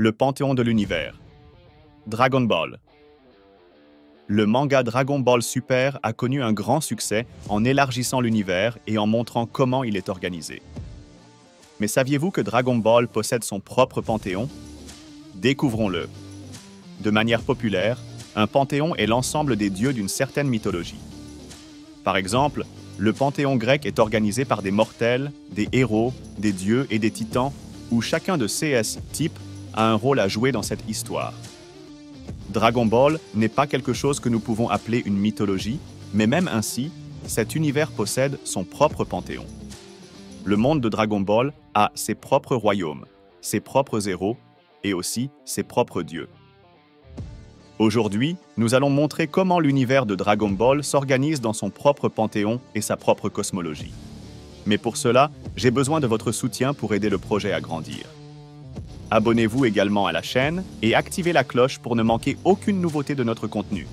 Le panthéon de l'univers. Dragon Ball. Le manga Dragon Ball Super a connu un grand succès en élargissant l'univers et en montrant comment il est organisé. Mais saviez-vous que Dragon Ball possède son propre panthéon? Découvrons-le. De manière populaire, un panthéon est l'ensemble des dieux d'une certaine mythologie. Par exemple, le panthéon grec est organisé par des mortels, des héros, des dieux et des titans, où chacun de ces types a un rôle à jouer dans cette histoire. Dragon Ball n'est pas quelque chose que nous pouvons appeler une mythologie, mais même ainsi, cet univers possède son propre panthéon. Le monde de Dragon Ball a ses propres royaumes, ses propres héros et aussi ses propres dieux. Aujourd'hui, nous allons montrer comment l'univers de Dragon Ball s'organise dans son propre panthéon et sa propre cosmologie. Mais pour cela, j'ai besoin de votre soutien pour aider le projet à grandir. Abonnez-vous également à la chaîne et activez la cloche pour ne manquer aucune nouveauté de notre contenu.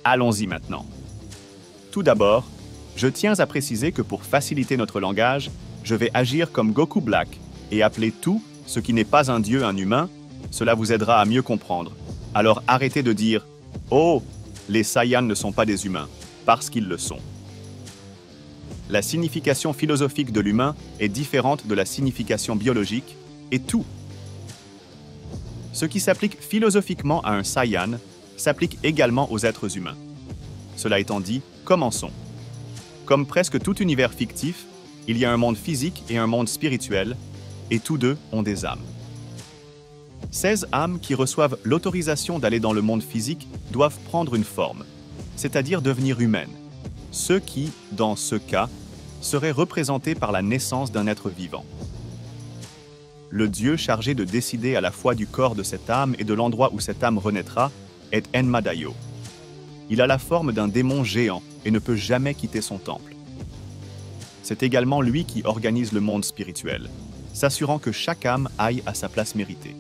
Allons-y maintenant. Tout d'abord, je tiens à préciser que pour faciliter notre langage, je vais agir comme Goku Black et appeler tout ce qui n'est pas un dieu un humain. Cela vous aidera à mieux comprendre. Alors arrêtez de dire « Oh, les Saiyans ne sont pas des humains », parce qu'ils le sont. La signification philosophique de l'humain est différente de la signification biologique et tout. Ce qui s'applique philosophiquement à un Saiyan s'applique également aux êtres humains. Cela étant dit, commençons. Comme presque tout univers fictif, il y a un monde physique et un monde spirituel, et tous deux ont des âmes. 16 âmes qui reçoivent l'autorisation d'aller dans le monde physique doivent prendre une forme, c'est-à-dire devenir humaines, ce qui, dans ce cas, serait représenté par la naissance d'un être vivant. Le dieu chargé de décider à la fois du corps de cette âme et de l'endroit où cette âme renaîtra est Enma Daioh. Il a la forme d'un démon géant et ne peut jamais quitter son temple. C'est également lui qui organise le monde spirituel, s'assurant que chaque âme aille à sa place méritée.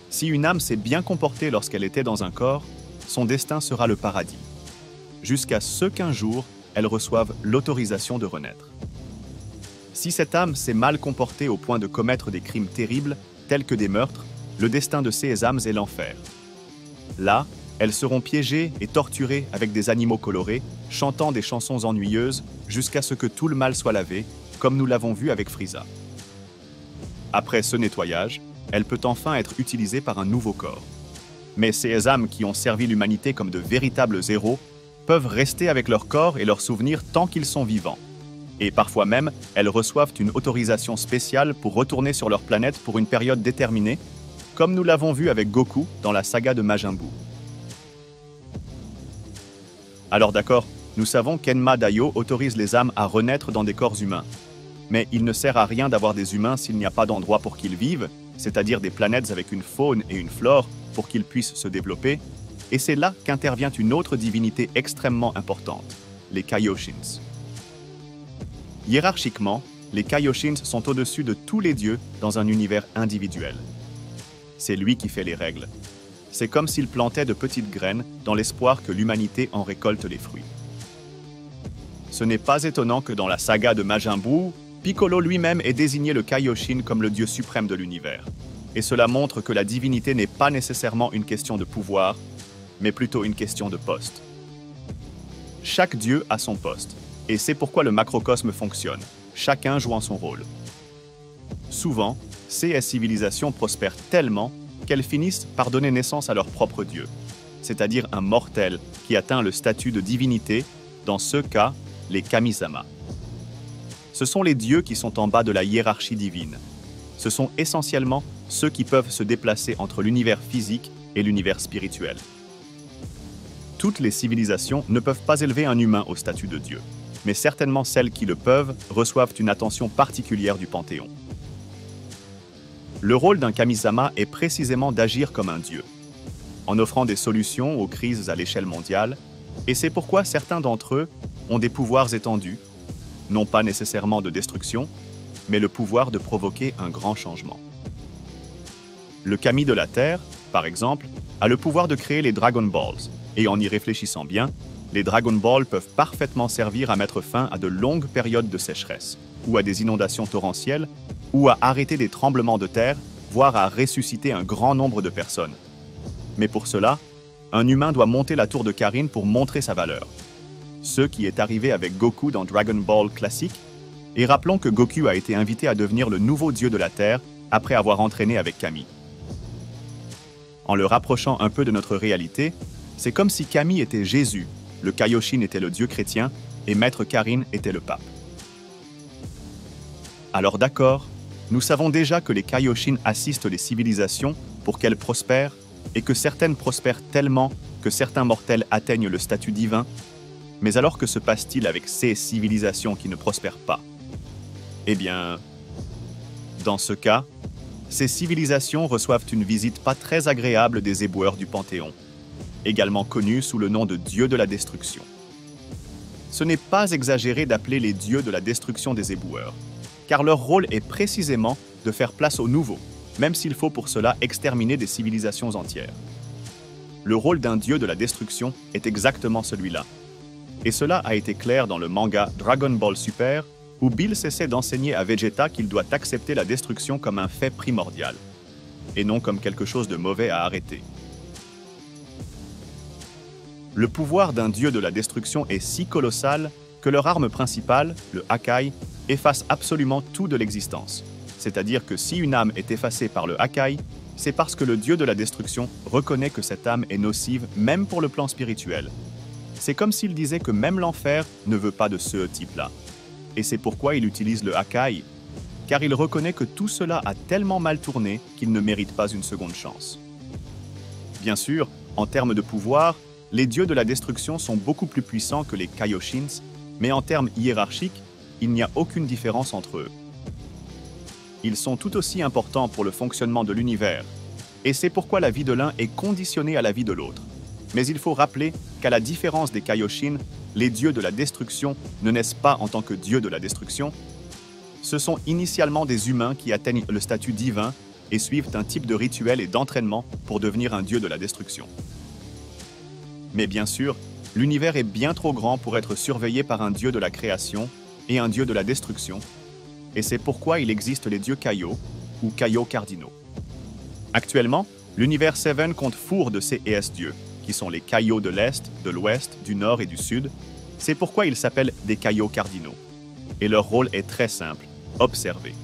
Si une âme s'est bien comportée lorsqu'elle était dans un corps, son destin sera le paradis, jusqu'à ce qu'un jour, elle reçoive l'autorisation de renaître. Si cette âme s'est mal comportée au point de commettre des crimes terribles, tels que des meurtres, le destin de ces âmes est l'enfer. Là, elles seront piégées et torturées avec des animaux colorés, chantant des chansons ennuyeuses, jusqu'à ce que tout le mal soit lavé, comme nous l'avons vu avec Frieza. Après ce nettoyage, elle peut enfin être utilisée par un nouveau corps. Mais ces âmes qui ont servi l'humanité comme de véritables héros peuvent rester avec leur corps et leurs souvenirs tant qu'ils sont vivants. Et parfois même, elles reçoivent une autorisation spéciale pour retourner sur leur planète pour une période déterminée, comme nous l'avons vu avec Goku dans la saga de Majin Buu. Alors d'accord, nous savons qu'Enma Daioh autorise les âmes à renaître dans des corps humains. Mais il ne sert à rien d'avoir des humains s'il n'y a pas d'endroit pour qu'ils vivent, c'est-à-dire des planètes avec une faune et une flore pour qu'ils puissent se développer, et c'est là qu'intervient une autre divinité extrêmement importante, les Kaioshins. Hiérarchiquement, les Kaioshins sont au-dessus de tous les dieux dans un univers individuel. C'est lui qui fait les règles. C'est comme s'il plantait de petites graines dans l'espoir que l'humanité en récolte les fruits. Ce n'est pas étonnant que dans la saga de Majin Buu, Piccolo lui-même ait désigné le Kaioshin comme le dieu suprême de l'univers. Et cela montre que la divinité n'est pas nécessairement une question de pouvoir, mais plutôt une question de poste. Chaque dieu a son poste. Et c'est pourquoi le macrocosme fonctionne, chacun jouant son rôle. Souvent, ces civilisations prospèrent tellement qu'elles finissent par donner naissance à leur propre dieu, c'est-à-dire un mortel qui atteint le statut de divinité, dans ce cas, les Kami-sama. Ce sont les dieux qui sont en bas de la hiérarchie divine. Ce sont essentiellement ceux qui peuvent se déplacer entre l'univers physique et l'univers spirituel. Toutes les civilisations ne peuvent pas élever un humain au statut de dieu, mais certainement celles qui le peuvent reçoivent une attention particulière du Panthéon. Le rôle d'un Kami-sama est précisément d'agir comme un dieu, en offrant des solutions aux crises à l'échelle mondiale, et c'est pourquoi certains d'entre eux ont des pouvoirs étendus, non pas nécessairement de destruction, mais le pouvoir de provoquer un grand changement. Le Kami de la Terre, par exemple, a le pouvoir de créer les Dragon Balls, et en y réfléchissant bien, les Dragon Balls peuvent parfaitement servir à mettre fin à de longues périodes de sécheresse, ou à des inondations torrentielles, ou à arrêter des tremblements de terre, voire à ressusciter un grand nombre de personnes. Mais pour cela, un humain doit monter la tour de Karin pour montrer sa valeur. Ce qui est arrivé avec Goku dans Dragon Ball classique, et rappelons que Goku a été invité à devenir le nouveau dieu de la Terre après avoir entraîné avec Kami. En le rapprochant un peu de notre réalité, c'est comme si Kami était Jésus, le Kaioshin était le dieu chrétien, et Maître Karin était le pape. Alors d'accord, nous savons déjà que les Kaioshin assistent les civilisations pour qu'elles prospèrent, et que certaines prospèrent tellement que certains mortels atteignent le statut divin. Mais alors que se passe-t-il avec ces civilisations qui ne prospèrent pas? Eh bien, dans ce cas, ces civilisations reçoivent une visite pas très agréable des éboueurs du Panthéon, également connus sous le nom de dieux de la destruction. Ce n'est pas exagéré d'appeler les dieux de la destruction des éboueurs, car leur rôle est précisément de faire place aux nouveaux, même s'il faut pour cela exterminer des civilisations entières. Le rôle d'un dieu de la destruction est exactement celui-là. Et cela a été clair dans le manga Dragon Ball Super, où Bill cessait d'enseigner à Vegeta qu'il doit accepter la destruction comme un fait primordial, et non comme quelque chose de mauvais à arrêter. Le pouvoir d'un dieu de la destruction est si colossal que leur arme principale, le Hakai, efface absolument tout de l'existence. C'est-à-dire que si une âme est effacée par le Hakai, c'est parce que le dieu de la destruction reconnaît que cette âme est nocive même pour le plan spirituel. C'est comme s'il disait que même l'enfer ne veut pas de ce type-là. Et c'est pourquoi il utilise le Hakai, car il reconnaît que tout cela a tellement mal tourné qu'il ne mérite pas une seconde chance. Bien sûr, en termes de pouvoir, les dieux de la destruction sont beaucoup plus puissants que les Kaioshins, mais en termes hiérarchiques, il n'y a aucune différence entre eux. Ils sont tout aussi importants pour le fonctionnement de l'univers, et c'est pourquoi la vie de l'un est conditionnée à la vie de l'autre. Mais il faut rappeler qu'à la différence des Kaioshin, les dieux de la destruction ne naissent pas en tant que dieux de la destruction. Ce sont initialement des humains qui atteignent le statut divin et suivent un type de rituel et d'entraînement pour devenir un dieu de la destruction. Mais bien sûr, l'univers est bien trop grand pour être surveillé par un dieu de la création et un dieu de la destruction, et c'est pourquoi il existe les dieux Kaio, ou Kaio cardinaux. Actuellement, l'univers Seven compte four de ces ES dieux, qui sont les Kaio de l'Est, de l'Ouest, du Nord et du Sud. C'est pourquoi ils s'appellent des Kaio cardinaux. Et leur rôle est très simple, observer.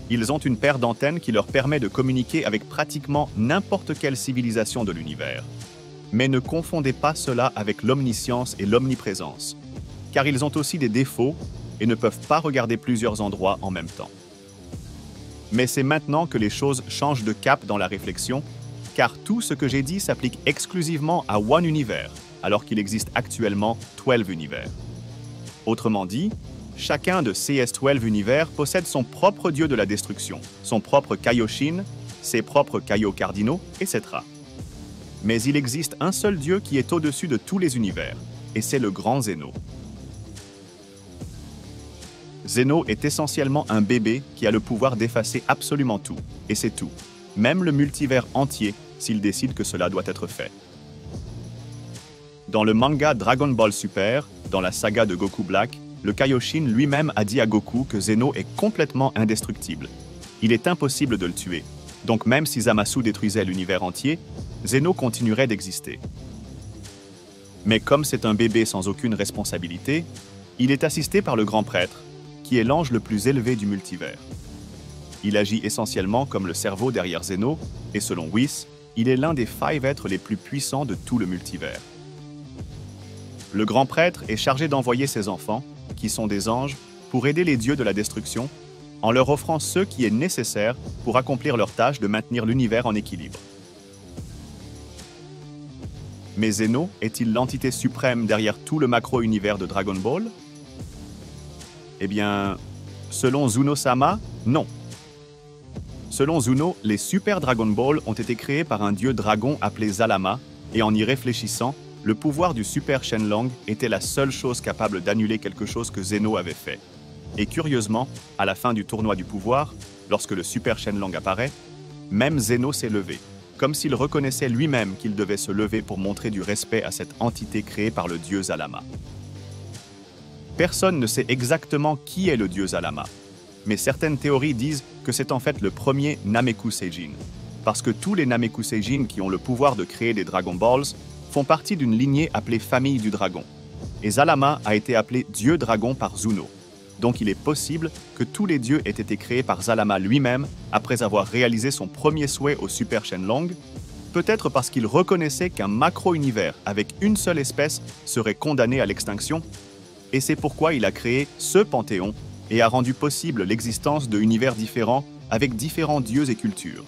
Ils ont une paire d'antennes qui leur permet de communiquer avec pratiquement n'importe quelle civilisation de l'univers. Mais ne confondez pas cela avec l'omniscience et l'omniprésence, car ils ont aussi des défauts et ne peuvent pas regarder plusieurs endroits en même temps. Mais c'est maintenant que les choses changent de cap dans la réflexion, car tout ce que j'ai dit s'applique exclusivement à One Univers, alors qu'il existe actuellement 12 univers. Autrement dit, chacun de ces 12 univers possède son propre dieu de la destruction, son propre Kaioshin, ses propres Kaio cardinaux, etc. Mais il existe un seul dieu qui est au-dessus de tous les univers, et c'est le grand Zeno. Zeno est essentiellement un bébé qui a le pouvoir d'effacer absolument tout, et c'est tout, même le multivers entier s'il décide que cela doit être fait. Dans le manga Dragon Ball Super, dans la saga de Goku Black, le Kaioshin lui-même a dit à Goku que Zeno est complètement indestructible. Il est impossible de le tuer, donc même si Zamasu détruisait l'univers entier, Zeno continuerait d'exister. Mais comme c'est un bébé sans aucune responsabilité, il est assisté par le grand prêtre, qui est l'ange le plus élevé du multivers. Il agit essentiellement comme le cerveau derrière Zeno, et selon Whis, il est l'un des 5 êtres les plus puissants de tout le multivers. Le grand prêtre est chargé d'envoyer ses enfants, qui sont des anges, pour aider les dieux de la destruction, en leur offrant ce qui est nécessaire pour accomplir leur tâche de maintenir l'univers en équilibre. Mais Zeno est-il l'entité suprême derrière tout le macro-univers de Dragon Ball? Eh bien, selon Zuno-sama, non. Selon Zuno, les Super Dragon Ball ont été créés par un dieu dragon appelé Zalama, et en y réfléchissant, le pouvoir du Super Shenlong était la seule chose capable d'annuler quelque chose que Zeno avait fait. Et curieusement, à la fin du tournoi du pouvoir, lorsque le Super Shenlong apparaît, même Zeno s'est levé, comme s'il reconnaissait lui-même qu'il devait se lever pour montrer du respect à cette entité créée par le dieu Zalama. Personne ne sait exactement qui est le dieu Zalama, mais certaines théories disent que c'est en fait le premier Namekusei-jin, parce que tous les Namekusei-jin qui ont le pouvoir de créer des Dragon Balls font partie d'une lignée appelée Famille du Dragon. Et Zalama a été appelé Dieu Dragon par Zuno. Donc il est possible que tous les dieux aient été créés par Zalama lui-même après avoir réalisé son premier souhait au Super Shenlong, peut-être parce qu'il reconnaissait qu'un macro-univers avec une seule espèce serait condamné à l'extinction, et c'est pourquoi il a créé ce panthéon et a rendu possible l'existence de univers différents avec différents dieux et cultures.